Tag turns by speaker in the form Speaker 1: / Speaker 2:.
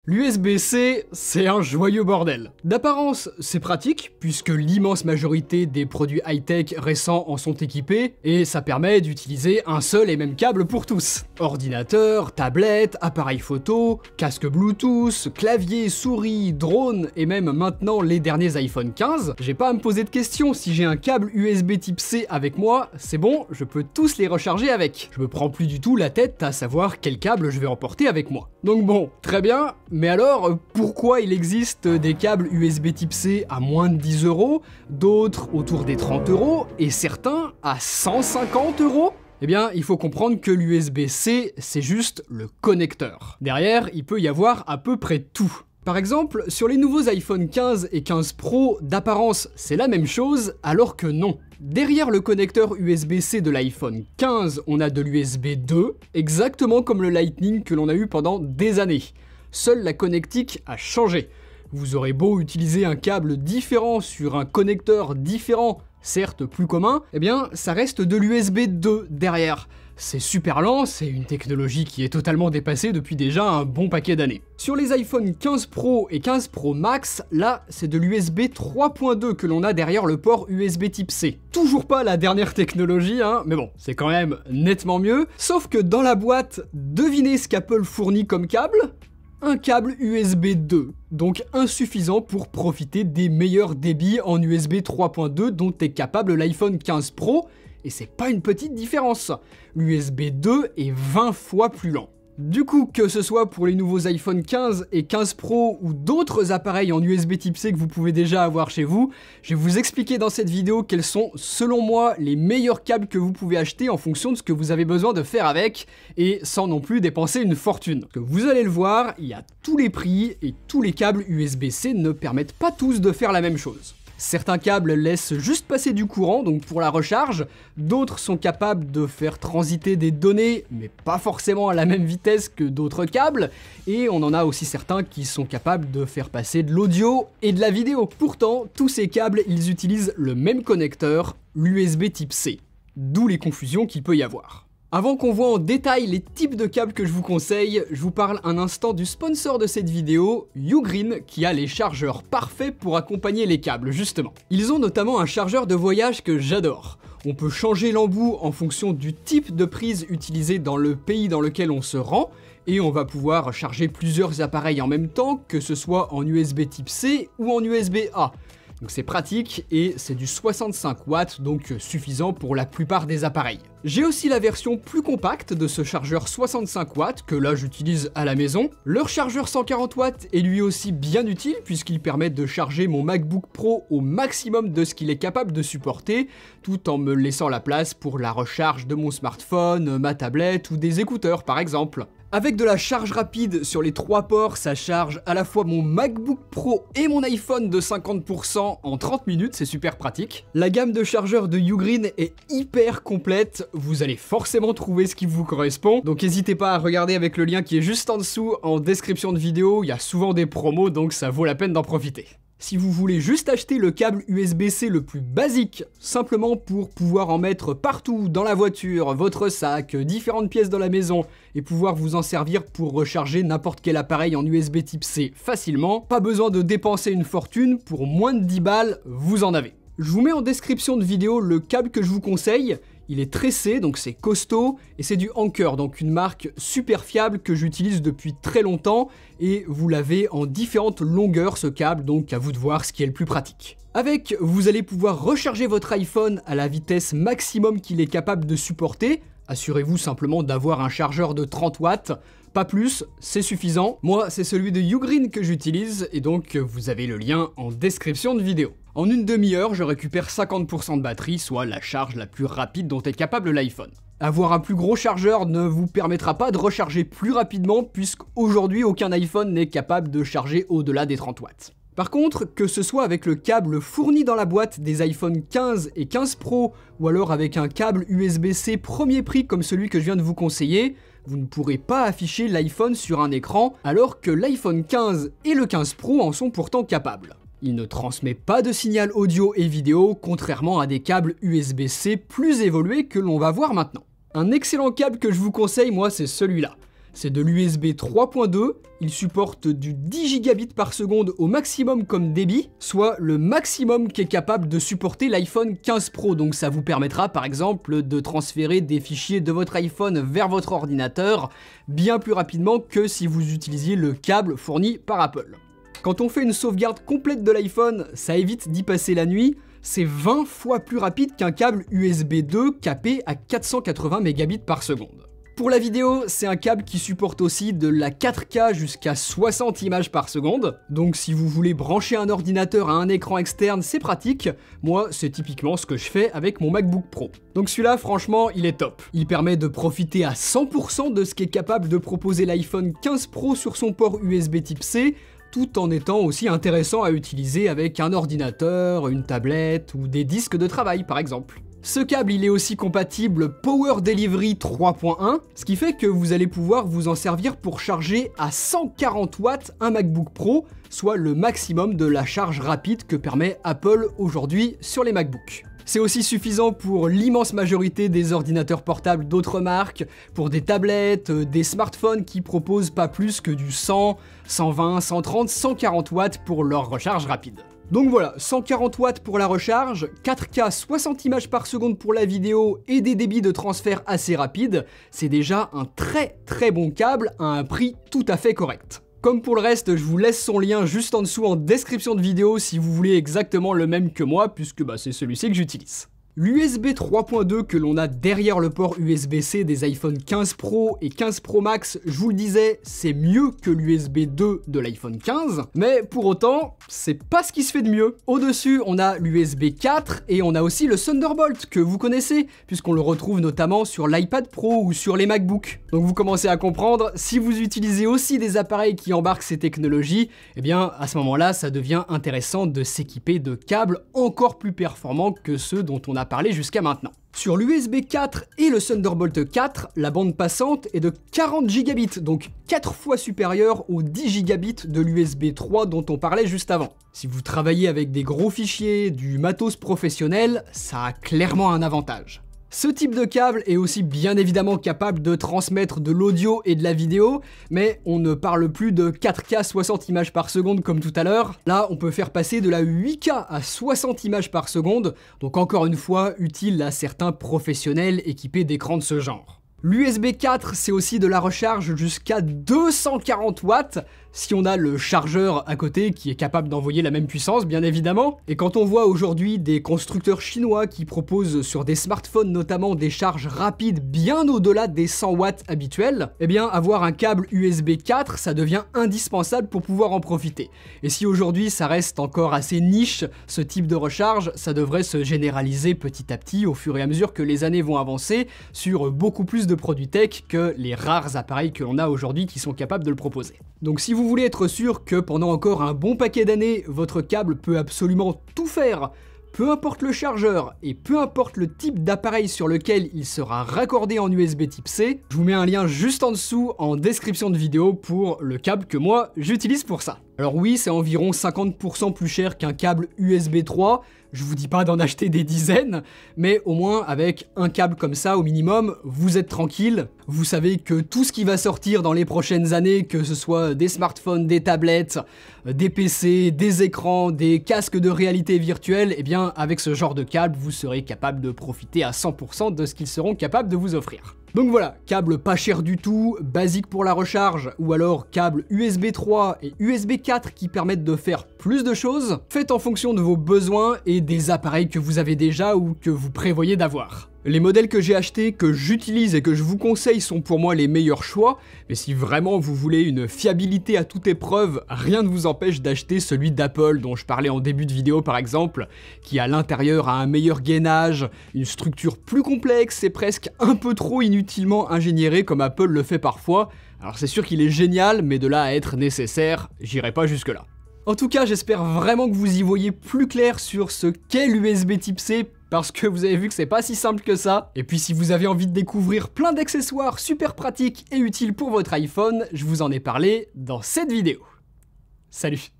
Speaker 1: L'USB-C, c'est un joyeux bordel. D'apparence, c'est pratique, puisque l'immense majorité des produits high-tech récents en sont équipés, et ça permet d'utiliser un seul et même câble pour tous. Ordinateur, tablette, appareil photo, casque Bluetooth, clavier, souris, drone, et même maintenant les derniers iPhone 15, j'ai pas à me poser de questions, si j'ai un câble USB type C avec moi, c'est bon, je peux tous les recharger avec. Je me prends plus du tout la tête à savoir quel câble je vais emporter avec moi. Donc bon, très bien, mais alors, pourquoi il existe des câbles USB type C à moins de 10 €, d'autres autour des 30 € et certains à 150 €? Eh bien, il faut comprendre que l'USB-C, c'est juste le connecteur. Derrière, il peut y avoir à peu près tout. Par exemple, sur les nouveaux iPhone 15 et 15 Pro, d'apparence, c'est la même chose, alors que non. Derrière le connecteur USB-C de l'iPhone 15, on a de l'USB 2, exactement comme le Lightning que l'on a eu pendant des années. Seule la connectique a changé. Vous aurez beau utiliser un câble différent sur un connecteur différent, certes plus commun, eh bien ça reste de l'USB 2 derrière. C'est super lent, c'est une technologie qui est totalement dépassée depuis déjà un bon paquet d'années. Sur les iPhone 15 Pro et 15 Pro Max, là c'est de l'USB 3.2 que l'on a derrière le port USB type C. Toujours pas la dernière technologie, hein, mais bon, c'est quand même nettement mieux. Sauf que dans la boîte, devinez ce qu'Apple fournit comme câble ? Un câble USB 2, donc insuffisant pour profiter des meilleurs débits en USB 3.2 dont est capable l'iPhone 15 Pro, et c'est pas une petite différence. L'USB 2 est 20 fois plus lent. Du coup, que ce soit pour les nouveaux iPhone 15 et 15 Pro ou d'autres appareils en USB type C que vous pouvez déjà avoir chez vous, je vais vous expliquer dans cette vidéo quels sont, selon moi, les meilleurs câbles que vous pouvez acheter en fonction de ce que vous avez besoin de faire avec, et sans non plus dépenser une fortune. Que vous allez le voir, il y a tous les prix, et tous les câbles USB-C ne permettent pas tous de faire la même chose. Certains câbles laissent juste passer du courant, donc pour la recharge, d'autres sont capables de faire transiter des données, mais pas forcément à la même vitesse que d'autres câbles, et on en a aussi certains qui sont capables de faire passer de l'audio et de la vidéo. Pourtant, tous ces câbles, ils utilisent le même connecteur, l'USB type C, d'où les confusions qu'il peut y avoir. Avant qu'on voit en détail les types de câbles que je vous conseille, je vous parle un instant du sponsor de cette vidéo, Ugreen, qui a les chargeurs parfaits pour accompagner les câbles, justement. Ils ont notamment un chargeur de voyage que j'adore. On peut changer l'embout en fonction du type de prise utilisée dans le pays dans lequel on se rend, et on va pouvoir charger plusieurs appareils en même temps, que ce soit en USB type C ou en USB-A. Donc c'est pratique et c'est du 65 watts, donc suffisant pour la plupart des appareils. J'ai aussi la version plus compacte de ce chargeur 65 watts que là j'utilise à la maison. Leur chargeur 140 watts est lui aussi bien utile puisqu'il permet de charger mon MacBook Pro au maximum de ce qu'il est capable de supporter, tout en me laissant la place pour la recharge de mon smartphone, ma tablette ou des écouteurs par exemple. Avec de la charge rapide sur les 3 ports, ça charge à la fois mon MacBook Pro et mon iPhone de 50% en 30 minutes, c'est super pratique. La gamme de chargeurs de Ugreen est hyper complète, vous allez forcément trouver ce qui vous correspond, donc n'hésitez pas à regarder avec le lien qui est juste en dessous en description de vidéo, il y a souvent des promos donc ça vaut la peine d'en profiter. Si vous voulez juste acheter le câble USB-C le plus basique, simplement pour pouvoir en mettre partout dans la voiture, votre sac, différentes pièces dans la maison, et pouvoir vous en servir pour recharger n'importe quel appareil en USB type C facilement, pas besoin de dépenser une fortune, pour moins de 10 balles, vous en avez. Je vous mets en description de vidéo le câble que je vous conseille. Il est tressé, donc c'est costaud, et c'est du Anker, donc une marque super fiable que j'utilise depuis très longtemps, et vous l'avez en différentes longueurs ce câble, donc à vous de voir ce qui est le plus pratique. Avec, vous allez pouvoir recharger votre iPhone à la vitesse maximum qu'il est capable de supporter. Assurez-vous simplement d'avoir un chargeur de 30 watts, pas plus, c'est suffisant. Moi, c'est celui de Ugreen que j'utilise, et donc vous avez le lien en description de vidéo. En une demi-heure, je récupère 50% de batterie, soit la charge la plus rapide dont est capable l'iPhone. Avoir un plus gros chargeur ne vous permettra pas de recharger plus rapidement, puisqu'aujourd'hui aucun iPhone n'est capable de charger au-delà des 30 watts. Par contre, que ce soit avec le câble fourni dans la boîte des iPhone 15 et 15 Pro, ou alors avec un câble USB-C premier prix comme celui que je viens de vous conseiller, vous ne pourrez pas afficher l'iPhone sur un écran, alors que l'iPhone 15 et le 15 Pro en sont pourtant capables. Il ne transmet pas de signal audio et vidéo, contrairement à des câbles USB-C plus évolués que l'on va voir maintenant. Un excellent câble que je vous conseille, moi, c'est celui-là. C'est de l'USB 3.2, il supporte du 10 gigabits par seconde au maximum comme débit, soit le maximum qu'est capable de supporter l'iPhone 15 Pro, donc ça vous permettra par exemple de transférer des fichiers de votre iPhone vers votre ordinateur bien plus rapidement que si vous utilisiez le câble fourni par Apple. Quand on fait une sauvegarde complète de l'iPhone, ça évite d'y passer la nuit, c'est 20 fois plus rapide qu'un câble USB 2 capé à 480 mégabits par seconde. Pour la vidéo, c'est un câble qui supporte aussi de la 4K jusqu'à 60 images par seconde, donc si vous voulez brancher un ordinateur à un écran externe, c'est pratique. Moi, c'est typiquement ce que je fais avec mon MacBook Pro. Donc celui-là, franchement, il est top. Il permet de profiter à 100% de ce qu'est capable de proposer l'iPhone 15 Pro sur son port USB type C, tout en étant aussi intéressant à utiliser avec un ordinateur, une tablette ou des disques de travail par exemple. Ce câble, il est aussi compatible Power Delivery 3.1, ce qui fait que vous allez pouvoir vous en servir pour charger à 140 watts un MacBook Pro, soit le maximum de la charge rapide que permet Apple aujourd'hui sur les MacBooks. C'est aussi suffisant pour l'immense majorité des ordinateurs portables d'autres marques, pour des tablettes, des smartphones qui proposent pas plus que du 100, 120, 130, 140 watts pour leur recharge rapide. Donc voilà, 140 watts pour la recharge, 4K 60 images par seconde pour la vidéo et des débits de transfert assez rapides, c'est déjà un très bon câble à un prix tout à fait correct. Comme pour le reste, je vous laisse son lien juste en dessous en description de vidéo si vous voulez exactement le même que moi, puisque c'est celui-ci que j'utilise. L'USB 3.2 que l'on a derrière le port USB-C des iPhone 15 Pro et 15 Pro Max, je vous le disais, c'est mieux que l'USB 2 de l'iPhone 15, mais pour autant, c'est pas ce qui se fait de mieux. Au-dessus, on a l'USB 4 et on a aussi le Thunderbolt que vous connaissez, puisqu'on le retrouve notamment sur l'iPad Pro ou sur les MacBooks. Donc vous commencez à comprendre, si vous utilisez aussi des appareils qui embarquent ces technologies, eh bien à ce moment-là, ça devient intéressant de s'équiper de câbles encore plus performants que ceux dont on a parlé jusqu'à maintenant. Sur l'USB 4 et le Thunderbolt 4, la bande passante est de 40 gigabits, donc 4 fois supérieure aux 10 gigabits de l'USB 3 dont on parlait juste avant. Si vous travaillez avec des gros fichiers, du matos professionnel, ça a clairement un avantage. Ce type de câble est aussi bien évidemment capable de transmettre de l'audio et de la vidéo, mais on ne parle plus de 4K 60 images par seconde comme tout à l'heure. Là, on peut faire passer de la 8K à 60 images par seconde, donc encore une fois utile à certains professionnels équipés d'écrans de ce genre. L'USB 4, c'est aussi de la recharge jusqu'à 240 watts, si on a le chargeur à côté qui est capable d'envoyer la même puissance, bien évidemment. Et quand on voit aujourd'hui des constructeurs chinois qui proposent sur des smartphones notamment des charges rapides bien au-delà des 100 watts habituels, eh bien avoir un câble USB 4, ça devient indispensable pour pouvoir en profiter. Et si aujourd'hui ça reste encore assez niche, ce type de recharge, ça devrait se généraliser petit à petit au fur et à mesure que les années vont avancer sur beaucoup plus de produits tech que les rares appareils que l'on a aujourd'hui qui sont capables de le proposer. Donc si vous voulez être sûr que pendant encore un bon paquet d'années, votre câble peut absolument tout faire, peu importe le chargeur et peu importe le type d'appareil sur lequel il sera raccordé en USB type C, je vous mets un lien juste en dessous en description de vidéo pour le câble que moi j'utilise pour ça. Alors oui, c'est environ 50% plus cher qu'un câble USB 3, je vous dis pas d'en acheter des dizaines, mais au moins avec un câble comme ça au minimum, vous êtes tranquille. Vous savez que tout ce qui va sortir dans les prochaines années, que ce soit des smartphones, des tablettes, des PC, des écrans, des casques de réalité virtuelle, eh bien avec ce genre de câble, vous serez capable de profiter à 100% de ce qu'ils seront capables de vous offrir. Donc voilà, câble pas cher du tout, basique pour la recharge, ou alors câble USB 3 et USB 4 qui permettent de faire plus de choses, faites en fonction de vos besoins et des appareils que vous avez déjà ou que vous prévoyez d'avoir. Les modèles que j'ai achetés, que j'utilise et que je vous conseille sont pour moi les meilleurs choix, mais si vraiment vous voulez une fiabilité à toute épreuve, rien ne vous empêche d'acheter celui d'Apple dont je parlais en début de vidéo par exemple, qui à l'intérieur a un meilleur gainage, une structure plus complexe et presque un peu trop inutilement ingénierée comme Apple le fait parfois. Alors c'est sûr qu'il est génial, mais de là à être nécessaire, j'irai pas jusque là. En tout cas, j'espère vraiment que vous y voyez plus clair sur ce qu'est l'USB type C, parce que vous avez vu que c'est pas si simple que ça. Et puis si vous avez envie de découvrir plein d'accessoires super pratiques et utiles pour votre iPhone, je vous en ai parlé dans cette vidéo. Salut!